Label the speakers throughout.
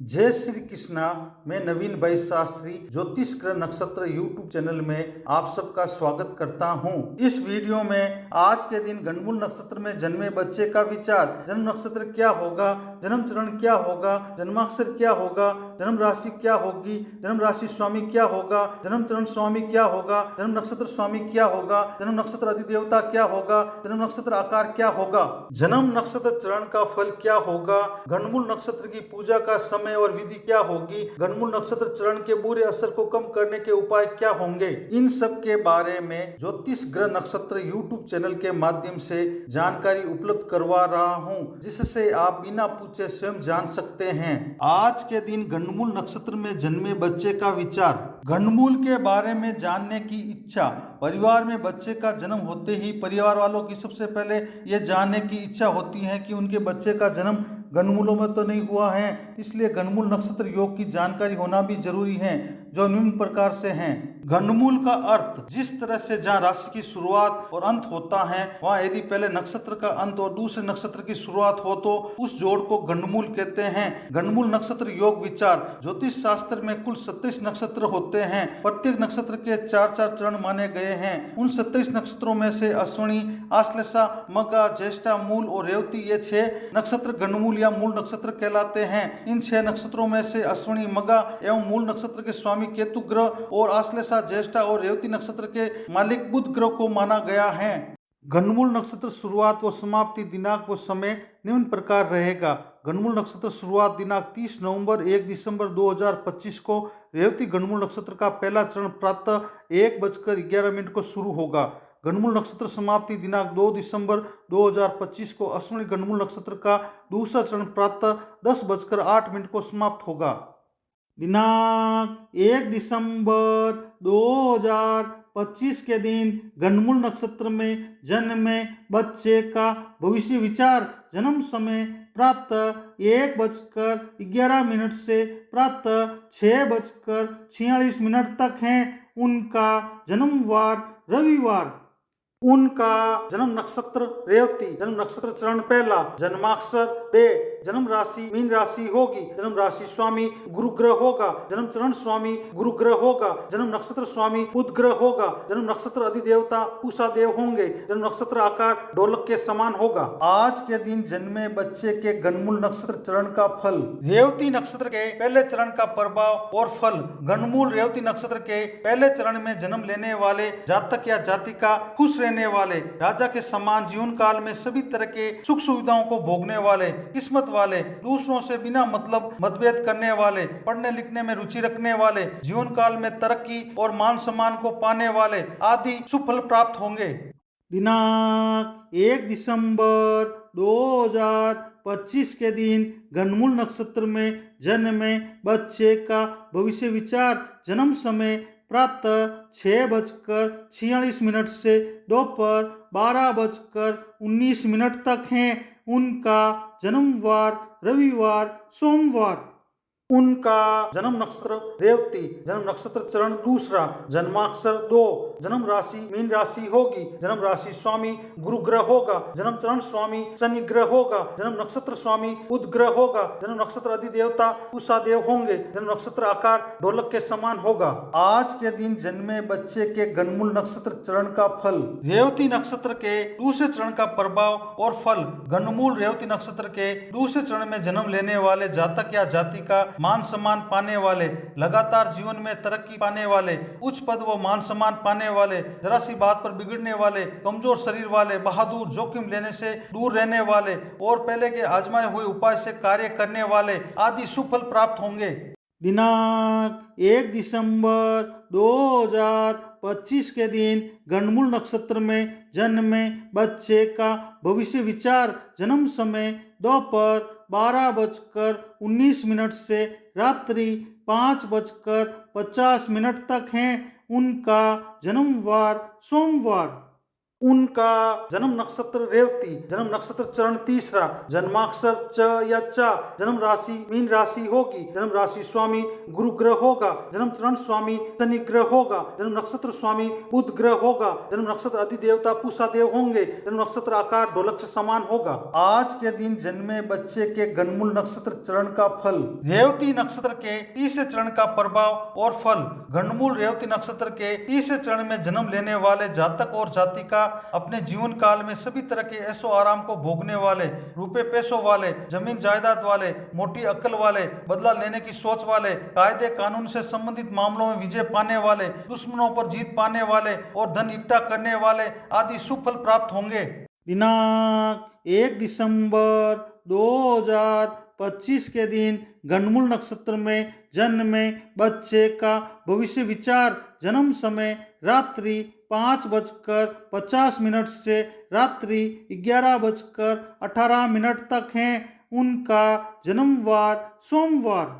Speaker 1: जय श्री कृष्णा। मैं नवीन भाई शास्त्री ज्योतिष ग्रह नक्षत्र यूट्यूब चैनल में आप सबका स्वागत करता हूं। इस वीडियो में आज के दिन गणमूल नक्षत्र में जन्मे बच्चे का विचार, जन्म नक्षत्र क्या होगा, जन्म चरण क्या होगा, जन्माक्षर क्या होगा, जन्म राशि क्या होगी, जन्म राशि स्वामी क्या होगा, जन्म चरण स्वामी क्या होगा, जन्म नक्षत्र स्वामी क्या होगा, जन्म नक्षत्र अधिदेवता क्या होगा, जन्म नक्षत्र आकार क्या होगा, जन्म नक्षत्र चरण का फल क्या होगा, गणमूल नक्षत्र की पूजा का समय और विधि क्या होगी, गणमूल नक्षत्र चरण के बुरे असर को कम करने के उपाय क्या होंगे, इन सब के बारे में ज्योतिष ग्रह नक्षत्र यूट्यूब चैनल के माध्यम से जानकारी उपलब्ध करवा रहा हूं, जिससे आप बिना पूछे स्वयं जान सकते हैं। आज के दिन गणमूल नक्षत्र में जन्मे बच्चे का विचार, गणमूल के बारे में जानने की इच्छा। परिवार में बच्चे का जन्म होते ही परिवार वालों की सबसे पहले ये जानने की इच्छा होती है कि उनके बच्चे का जन्म गणमूलों में तो नहीं हुआ है, इसलिए गणमूल नक्षत्र योग की जानकारी होना भी जरूरी है, जो निम्न प्रकार से हैं। गणमूल का अर्थ, जिस तरह से जहाँ राशि की शुरुआत और अंत होता है, वहाँ यदि पहले नक्षत्र का अंत और दूसरे नक्षत्र की शुरुआत हो तो उस जोड़ को गणमूल कहते हैं। गणमूल नक्षत्र योग विचार, ज्योतिष शास्त्र में कुल 27 नक्षत्र होते हैं। प्रत्येक नक्षत्र के 4-4 चरण माने गए हैं। उन 27 नक्षत्रों में से अश्विनी, आश्लेषा, मघा, ज्येष्ठा, मूल और रेवती ये 6 नक्षत्र गणमूल या मूल नक्षत्र कहलाते हैं। इन 6 नक्षत्रों में से अश्विनी, मघा एवं मूल नक्षत्र के स्वामी केतु ग्रह और आश्लेषा, ज्येष्ठा और रेवती नक्षत्र के मालिक बुध ग्रह को माना गया है। गणमूल नक्षत्र शुरुआत व समाप्ति दिनांक व समय निम्न प्रकार रहेगा। गणमूल नक्षत्र शुरुआत दिनांक 30 नवंबर 1 दिसंबर 2025 को रेवती गणमूल नक्षत्र का पहला चरण प्रातः 1:11 को शुरू होगा। गणमूल नक्षत्र समाप्ति दिनांक 2 दिसंबर 2025 को अश्विनी गणमूल नक्षत्र का दूसरा चरण प्रातः 10:08 को समाप्त होगा। दिनांक 1 दिसंबर 2025 के दिन गणमूल नक्षत्र में जन्मे बच्चे का भविष्य विचार, जन्म समय प्रातः 1:11 से प्रातः 6:46 तक है। उनका जन्मवार रविवार। उनका जन्म नक्षत्र रेवती, जन्म नक्षत्र चरण पहला, जन्माक्षर दे, जन्म राशि मीन राशि होगी, जन्म राशि स्वामी गुरु ग्रह होगा, जन्म चरण स्वामी गुरु ग्रह होगा, जन्म नक्षत्र स्वामी बुध ग्रह होगा, जन्म नक्षत्र अधिदेवता पूषा देव होंगे, जन्म नक्षत्र आकार ढोलक के समान होगा। आज के दिन जन्मे बच्चे के गणमूल नक्षत्र चरण का फल, रेवती नक्षत्र के पहले चरण का प्रभाव और फल। गणमूल रेवती नक्षत्र के पहले चरण में जन्म लेने वाले जातक या जातिका खुश रहने वाले, राजा के समान जीवन काल में सभी तरह के सुख सुविधाओं को भोगने वाले, किस्मत वाले, दूसरों से बिना मतलब मतभेद करने वाले, पढ़ने लिखने में रुचि रखने वाले, जीवन काल में तरक्की और मान सम्मान को पाने वाले आदि सुफल प्राप्त होंगे। दिनांक 1 दिसंबर 2025 के दिन गणमूल नक्षत्र में जन्मे बच्चे का भविष्य विचार, जन्म समय प्रातः 6:46 से दोपहर 12:19 तक है। उनका जन्मवार रविवार सोमवार। उनका जन्म नक्षत्र रेवती, जन्म नक्षत्र चरण दूसरा, जन्माक्षर 2, जन्म राशि मीन राशि होगी, जन्म राशि स्वामी गुरु ग्रह होगा, जन्म चरण स्वामी शनि ग्रह होगा, जन्म नक्षत्र स्वामी बुध ग्रह होगा, जन्म नक्षत्र अधिदेवता पूषा देव होंगे, जन्म नक्षत्र आकार ढोलक के समान होगा। आज के दिन जन्मे बच्चे के गणमूल नक्षत्र चरण का फल, रेवती नक्षत्र के दूसरे चरण का प्रभाव और फल। गणमूल रेवती नक्षत्र के दूसरे चरण में जन्म लेने वाले जातक या जातिका मान सम्मान पाने वाले, लगातार जीवन में तरक्की पाने वाले, उच्च पद व मान सम्मान पाने वाले, जरा सी बात पर बिगड़ने वाले, कमजोर शरीर वाले, बहादुर, जोखिम लेने से दूर रहने वाले और पहले के आजमाए हुए उपाय से कार्य करने वाले आदि सुफल प्राप्त होंगे। दिनांक 1 दिसंबर 2025 के दिन गणमूल नक्षत्र में जन्मे बच्चे का भविष्य विचार, जन्म समय दोपहर 12:19 से रात्रि 5:50 तक है। उनका जन्मवार सोमवार। उनका जन्म नक्षत्र रेवती, जन्म नक्षत्र चरण तीसरा, जन्माक्षर च या चा, जन्म राशि मीन राशि होगी, जन्म राशि स्वामी गुरु ग्रह होगा, जन्म चरण स्वामी शनि ग्रह होगा, जन्म नक्षत्र स्वामी बुध ग्रह होगा, जन्म नक्षत्र अधिदेवता पूषा देव होंगे, जन्म नक्षत्र आकार ढोलक से समान होगा। आज के दिन जन्मे बच्चे के गणमूल नक्षत्र चरण का फल। रेवती नक्षत्र के तीसरे चरण का प्रभाव और फल। गणमूल रेवती नक्षत्र के तीसरे चरण में जन्म लेने वाले जातक और जातिका अपने जीवन काल में सभी तरह के ऐशो आराम को भोगने वाले, रुपए पैसों वाले, जमीन जायदाद वाले, मोटी अक्ल वाले, बदला लेने की सोच वाले, कायदे कानून से संबंधित मामलों में विजय पाने वाले, दुश्मनों पर जीत पाने वाले और धन इकट्ठा करने वाले आदि शुभ फल प्राप्त होंगे। दिनांक 1 दिसंबर 2025 के दिन गणमूल नक्षत्र में जन्मे बच्चे का भविष्य विचार। जन्म समय रात्रि 5:50 से रात्रि 11:18 तक है। उनका जन्मवार सोमवार।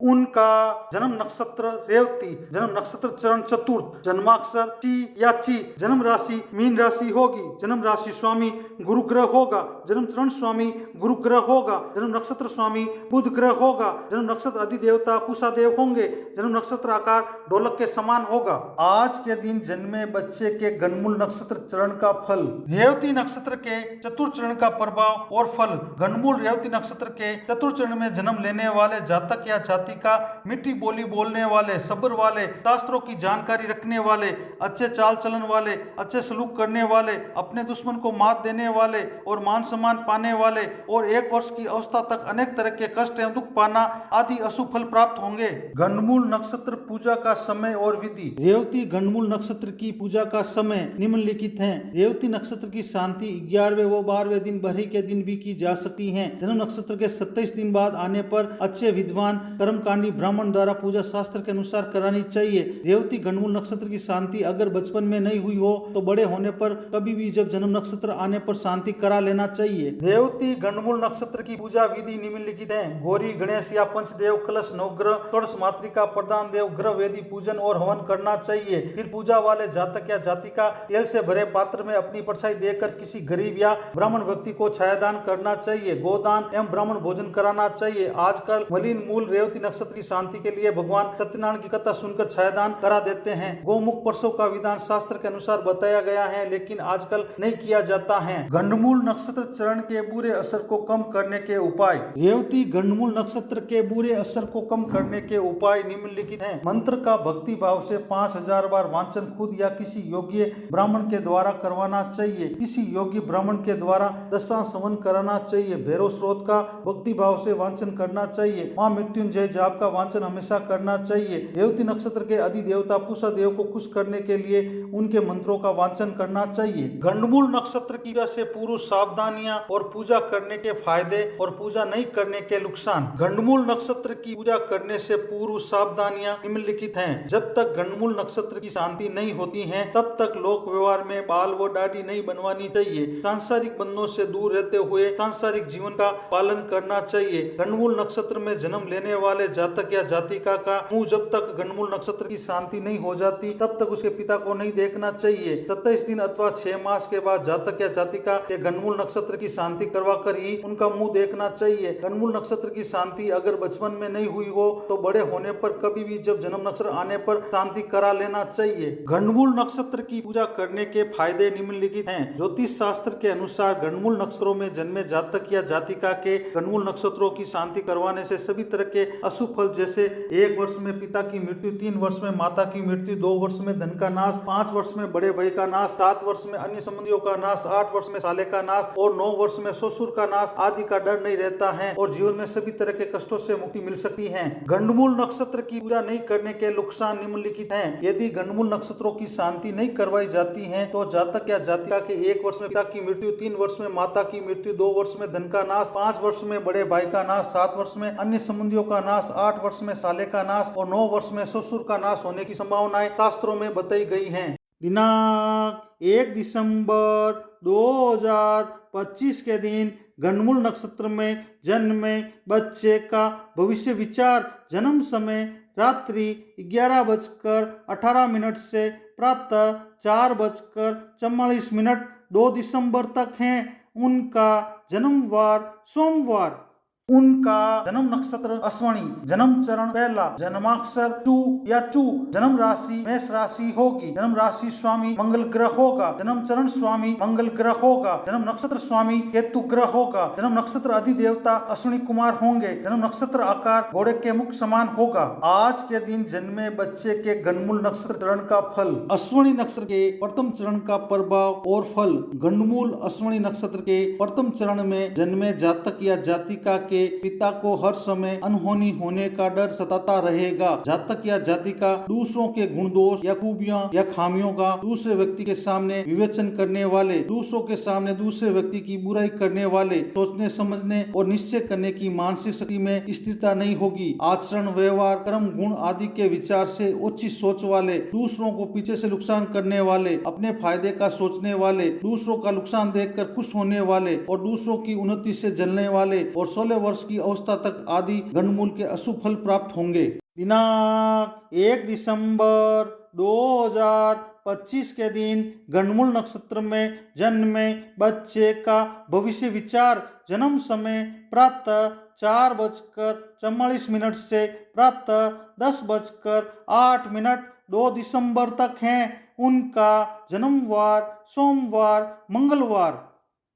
Speaker 1: उनका जन्म नक्षत्र रेवती, जन्म नक्षत्र चरण चतुर्थ, जन्माक्षर टी या ची, जन्म राशि मीन राशि होगी, जन्म राशि स्वामी गुरु ग्रह होगा, जन्म चरण स्वामी गुरु ग्रह होगा, जन्म नक्षत्र स्वामी बुध ग्रह होगा, जन्म नक्षत्र अधिदेवता पूषा देव होंगे, जन्म नक्षत्र आकार ढोलक के समान होगा। आज के दिन जन्मे बच्चे के गणमूल नक्षत्र चरण का फल। रेवती नक्षत्र के चतुर्थ चरण का प्रभाव और फल। गणमूल रेवती नक्षत्र के चतुर्थ चरण में जन्म लेने वाले जातक या जाति का मीठी बोली बोलने वाले, सब्र वाले, शास्त्रों की जानकारी रखने वाले, अच्छे चाल चलन वाले, अच्छे सलूक करने वाले, अपने दुश्मन को मात देने वाले और मान सम्मान पाने वाले और 1 वर्ष की अवस्था तक अनेक तरह के कष्ट एवं दुख पाना आदि अशुभ फल प्राप्त होंगे। गणमूल नक्षत्र पूजा का समय और विधि। रेवती गणमूल नक्षत्र की पूजा का समय निम्नलिखित है। रेवती नक्षत्र की शांति 11वें व 12वें दिन बरही के दिन भी की जा सकती है। जन्म नक्षत्र के 27 दिन बाद आने पर अच्छे विद्वान कर्मकांडी ब्राह्मण द्वारा पूजा शास्त्र के अनुसार करानी चाहिए। रेवती गणमूल नक्षत्र की शांति अगर बचपन में नहीं हुई हो तो बड़े होने पर कभी भी जब जन्म नक्षत्र आने पर शांति करा लेना चाहिए। रेवती गणमूल नक्षत्र की पूजा विधि निम्नलिखित है। गौरी गणेश या पंचदेव कलश नवग्रह षोडश मातृका प्रधान देव ग्रह वेदी पूजन और हवन करना चाहिए। फिर पूजा वाले जातक या जातिका तेल से भरे पात्र में अपनी परछाई देकर किसी गरीब या ब्राह्मण व्यक्ति को छायादान करना चाहिए। गोदान एवं ब्राह्मण भोजन कराना चाहिए। आजकल मलिन मूल रेवती नक्षत्र की शांति के लिए भगवान सत्यनारायण की कथा सुनकर छायादान करा देते हैं। गोमुख प्रसव का विधान शास्त्र के अनुसार बताया गया है, लेकिन आजकल नहीं किया जाता है। गंडमूल नक्षत्र चरण के बुरे असर को कम करने के उपाय। रेवती गंडमूल नक्षत्र के बुरे असर को कम करने के उपाय निम्नलिखित हैं। मंत्र का भक्ति भाव से 5000 बार वाचन खुद या किसी योग्य ब्राह्मण के द्वारा करवाना चाहिए। किसी योग्य ब्राह्मण के द्वारा दशांश हवन कराना चाहिए। भैरव स्रोत का भक्ति भाव से वाचन करना चाहिए। मां मृत्युंजय जाप का वाचन हमेशा करना चाहिए। रेवती नक्षत्र के अधिदेवता पूषा देव को खुश करने के लिए उनके मंत्रों का वाचन करना चाहिए। गंडमूल नक्षत्र की वजह से पूर्व सावधानियां और पूजा करने के फायदे और पूजा नहीं करने के नुकसान। गंडमूल नक्षत्र की पूजा करने से पूर्व सावधानियां निम्नलिखित हैं। जब तक गंडमूल नक्षत्र की शांति नहीं होती है तब तक लोक व्यवहार में बाल व दाढ़ी नहीं बनवानी चाहिए। सांसारिक बंधनों से दूर रहते हुए सांसारिक जीवन का पालन करना चाहिए। गंडमूल नक्षत्र में जन्म लेने वाले जातक या जातिका का मुंह जब तक गंडमूल नक्षत्र की शांति नहीं हो जाती तब तक उसके पिता को नहीं देखना चाहिए। 27 दिन अथवा 6 मास के बाद जातक या जातिका के गंडमूल नक्षत्र की शांति करवा कर ही उनका मुंह देखना चाहिए। गंडमूल नक्षत्र की शांति अगर बचपन में नहीं हुई हो तो बड़े होने पर कभी भी जब जन्म नक्षत्र आने पर शांति करा लेना चाहिए। गंडमूल नक्षत्र की पूजा करने के फायदे निम्नलिखित हैं। ज्योतिष शास्त्र के अनुसार गंडमूल नक्षत्रों में जन्मे जातक या जातिका के गंडमूल नक्षत्रों की शांति करवाने से सभी तरह के अशुभ फल जैसे 1 वर्ष में पिता की मृत्यु, 3 वर्ष में माता की मृत्यु, 2 वर्ष में धन का नाश, 5 वर्ष में बड़े भाई का नाश, 7 वर्ष में अन्य संबंधियों का नाश, 8 वर्ष में साले का नाश और 9 वर्ष में ससुर का नाश आदि का डर नहीं रहता है और जीवन में सभी तरह के कष्टों से मुक्ति मिल सकती है। गंडमूल नक्षत्र की पूजा नहीं करने के नुकसान निम्नलिखित हैं। यदि गंडमूल नक्षत्रों की शांति नहीं करवाई जाती है तो जातक या जातिका के 1 वर्ष में पिता की मृत्यु, 3 वर्ष में माता की मृत्यु, 2 वर्ष में धन का नाश, 5 वर्ष में बड़े भाई का नाश, 7 वर्ष में अन्य संबंधियों का नाश, 8 वर्ष में साले का नाश और 9 वर्ष में ससुर का नाश होने की संभावनाएं शास्त्रों में बताई गई हैं। दिनांक 1 दिसंबर 2025 के दिन गंडमूल नक्षत्र में जन्मे बच्चे का भविष्य विचार। जन्म समय रात्रि 11:18 से प्रातः 4:44 2 दिसंबर तक हैं। उनका जन्मवार सोमवार। उनका जन्म नक्षत्र अश्वनी, जन्म चरण पहला, जन्माक्षर चू या चू, जन्म राशि मेष राशि होगी, जन्म राशि स्वामी मंगल ग्रह होगा, जन्म चरण स्वामी मंगल ग्रह होगा, जन्म नक्षत्र स्वामी केतु ग्रह होगा, जन्म नक्षत्र अधिदेवता अश्विनी कुमार होंगे, जन्म नक्षत्र आकार घोड़े के मुख समान होगा। आज के दिन जन्मे बच्चे के गंडमूल नक्षत्र चरण का फल। अश्विनी नक्षत्र के प्रथम चरण का प्रभाव और फल। गंडमूल अश्विनी नक्षत्र के प्रथम चरण में जन्मे जातक या जातिका के पिता को हर समय अनहोनी होने का डर सताता रहेगा। जातक या जातिका दूसरों के गुण दोष या खूबियां या खामियों का दूसरे व्यक्ति के सामने विवेचन करने वाले, दूसरों के सामने दूसरे व्यक्ति की बुराई करने वाले, सोचने समझने और निश्चय करने की मानसिक शक्ति में स्थिरता नहीं होगी। आचरण, व्यवहार, कर्म, गुण आदि के विचार से ऊंची सोच वाले, दूसरों को पीछे से नुकसान करने वाले, अपने फायदे का सोचने वाले, दूसरों का नुकसान देखकर खुश होने वाले और दूसरों की उन्नति से जलने वाले और 16 वर्ष की अवस्था तक आदि गंडमूल के अशुभ फल प्राप्त होंगे। दिनांक 1 दिसंबर 2025 के दिन गंडमूल नक्षत्र में जन्मे बच्चे का भविष्य विचार। जन्म समय प्रातः 4:44 से प्रातः 10:08 2 दिसंबर तक हैं। उनका जन्मवार सोमवार मंगलवार।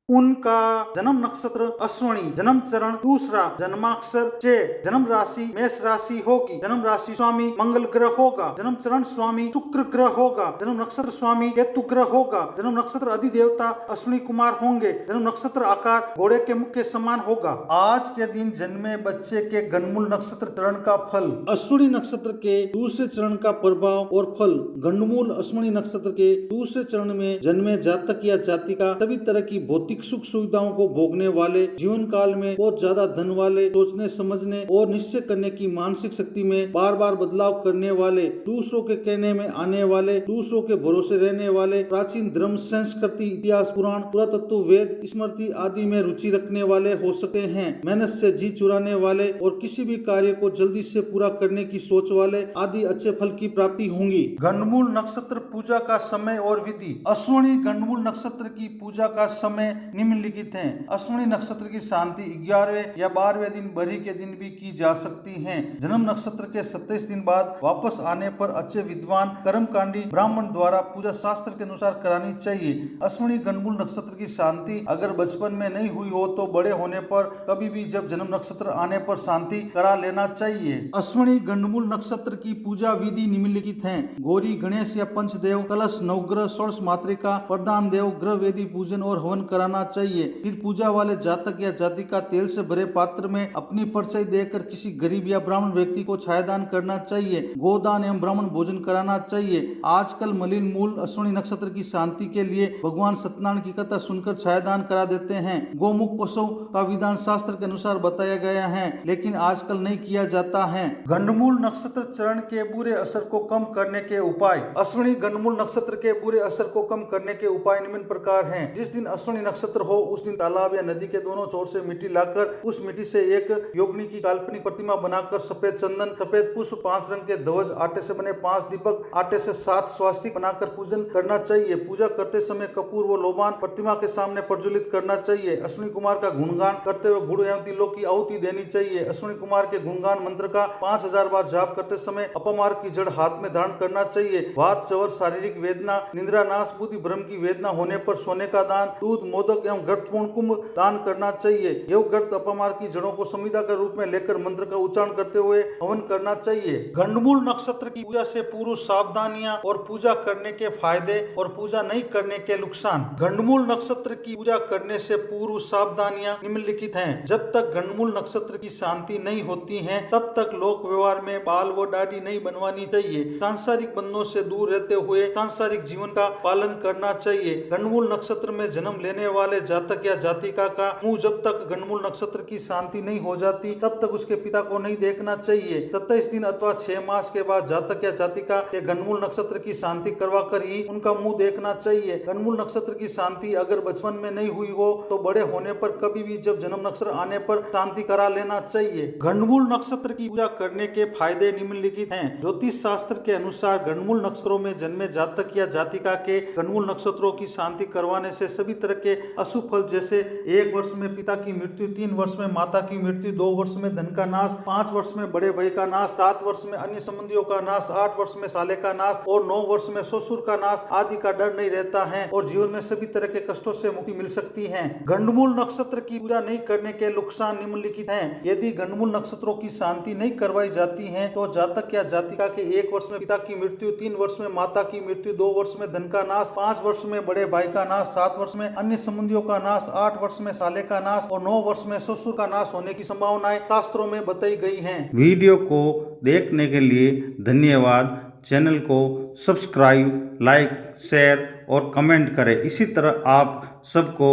Speaker 1: उनका जन्म नक्षत्र अश्वनी, जन्म चरण दूसरा, जन्माक्षर चे, जन्म राशि मेष राशि होगी, जन्म राशि स्वामी मंगल ग्रह होगा, जन्म चरण स्वामी शुक्र ग्रह होगा, जन्म नक्षत्र स्वामी केतु ग्रह होगा, जन्म नक्षत्र अधिदेवता अश्विनी कुमार होंगे, जन्म नक्षत्र आकार घोड़े के मुख के समान होगा। आज के दिन जन्मे बच्चे के गंडमूल नक्षत्र चरण का फल। अश्विनी नक्षत्र के दूसरे चरण का प्रभाव और फल। गंडमूल अश्विनी नक्षत्र के दूसरे चरण में जन्मे जातक या जातिका सभी तरह की भौतिक सुख सुविधाओं को भोगने वाले, जीवन काल में बहुत ज्यादा धन वाले, सोचने समझने और निश्चय करने की मानसिक शक्ति में बार बार बदलाव करने वाले, दूसरों के कहने में आने वाले, दूसरों के भरोसे रहने वाले, प्राचीन धर्म, संस्कृति, इतिहास, पुराण, पुरातत्व, वेद, स्मृति आदि में रुचि रखने वाले हो सकते हैं। मेहनत से जी चुराने वाले और किसी भी कार्य को जल्दी से पूरा करने की सोच वाले आदि अच्छे फल की प्राप्ति होंगी। गंडमूल नक्षत्र पूजा का समय और विधि। अश्विनी गंडमूल नक्षत्र की पूजा का समय निम्नलिखित हैं। अश्विनी नक्षत्र की शांति 11वें या 12वें दिन बरी के दिन भी की जा सकती है। जन्म नक्षत्र के 27 दिन बाद वापस आने पर अच्छे विद्वान कर्मकांडी ब्राह्मण द्वारा पूजा शास्त्र के अनुसार करानी चाहिए। अश्विनी गंडमूल नक्षत्र की शांति अगर बचपन में नहीं हुई हो तो बड़े होने पर कभी भी जब जन्म नक्षत्र आने पर शांति करा लेना चाहिए। अश्विनी गंडमूल नक्षत्र की पूजा विधि निम्नलिखित है। गौरी, गणेश या पंचदेव, कलश, नवग्रह, षोडश मातृका, प्रधान देव, ग्रह वेदी पूजन और हवन कराना चाहिए। फिर पूजा वाले जातक या जातिका तेल से भरे पात्र में अपनी परछाई देकर किसी गरीब या ब्राह्मण व्यक्ति को छायादान करना चाहिए। गोदान एवं ब्राह्मण भोजन कराना चाहिए। आजकल मलिन मूल अश्विनी नक्षत्र की शांति के लिए भगवान सत्यनारायण की कथा सुनकर छायादान करा देते हैं। गोमुख पशु का विधान शास्त्र के अनुसार बताया गया है, लेकिन आजकल नहीं किया जाता है। गंडमूल नक्षत्र चरण के बुरे असर को कम करने के उपाय। अश्विनी गंडमूल नक्षत्र के बुरे असर को कम करने के उपाय निम्न प्रकार हैं। जिस दिन अश्विनी नक्षत्र हो उस दिन तालाब या नदी के दोनों छोर से मिट्टी लाकर उस मिट्टी से एक योगिनी की काल्पनिक प्रतिमा बनाकर सफेद चंदन, सफेद पुष्प, 5 रंग के ध्वज, आटे से बने 5 दीपक, आटे से 7 स्वास्तिक बनाकर पूजन करना चाहिए। पूजा करते समय कपूर व लोबान प्रतिमा के सामने प्रज्वलित करना चाहिए। अश्विनी कुमार का गुणगान करते हुए गुड़ एवं तिलों की आहुति देनी चाहिए। अश्विनी कुमार के गुणगान मंत्र का 5000 बार जाप करते समय अपमार की जड़ हाथ में धारण करना चाहिए। वात, चवर, शारीरिक वेदना, निद्रा नाश, बुद्धि भ्रम की वेदना होने पर सोने का दान, दूध, मोदक एवं गर्तपूर्ण कुंभ दान करना चाहिए। योग गर्त अपमार की जड़ों को संविदा के रूप में लेकर मंत्र का उच्चारण करते हुए हवन करना चाहिए। गंडमूल नक्षत्र की पूजा से पूर्व सावधानियां और पूजा करने के फायदे और पूजा नहीं करने के नुकसान। गंडमूल नक्षत्र की पूजा करने से पूर्व सावधानियां निम्नलिखित हैं। जब तक गंडमूल नक्षत्र की शांति नहीं होती है तब तक लोक व्यवहार में बाल व दाढ़ी नहीं बनवानी चाहिए। सांसारिक बंधनों से दूर रहते हुए सांसारिक जीवन का पालन करना चाहिए। गंडमूल नक्षत्र में जन्म लेने वाले जातक या जातिका का मुंह जब तक गणमूल नक्षत्र की शांति नहीं हो जाती तब तक उसके पिता को नहीं देखना चाहिए। 27 दिन अथवा 6 मास के बाद जातक या जातिका के गणमूल नक्षत्र की शांति करवा कर ही उनका मुंह देखना चाहिए। गणमूल नक्षत्र की शांति अगर बचपन में नहीं हुई हो तो बड़े होने पर कभी भी जब जन्म नक्षत्र आने पर शांति करा लेना चाहिए। गणमूल नक्षत्र की पूजा करने के फायदे निम्नलिखित हैं। ज्योतिष शास्त्र के अनुसार गणमूल नक्षत्रों में जन्मे जातक या जातिका के गणमूल नक्षत्रों की शांति करवाने से सभी तरह के अशुभ फल जैसे 1 वर्ष में पिता की मृत्यु, 3 वर्ष में माता की मृत्यु, 2 वर्ष में धन का नाश, 5 वर्ष में बड़े भाई का नाश, 7 वर्ष में अन्य संबंधियों का नाश, 8 वर्ष में साले का नाश और 9 वर्ष में ससुर का नाश आदि का डर नहीं रहता है और जीवन में सभी तरह के कष्टों से मुक्ति मिल सकती है। गणमूल नक्षत्र की पूजा नहीं करने के नुकसान निम्नलिखित हैं। यदि गणमूल नक्षत्रों की शांति नहीं करवाई जाती है तो जातक या जातिका के 1 वर्ष में पिता की मृत्यु, 3 वर्ष में माता की मृत्यु, 2 वर्ष में धन का नाश, 5 वर्ष में बड़े भाई का नाश, 7 वर्ष में अन्य संबंधियों का नाश, 8 वर्ष में साले का नाश और 9 वर्ष में ससुर का नाश होने की संभावनाएं शास्त्रों में बताई गई हैं। वीडियो को देखने के लिए धन्यवाद। चैनल को सब्सक्राइब, लाइक, शेयर और कमेंट करें। इसी तरह आप सबको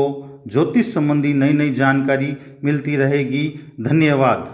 Speaker 1: ज्योतिष संबंधी नई नई जानकारी मिलती रहेगी। धन्यवाद।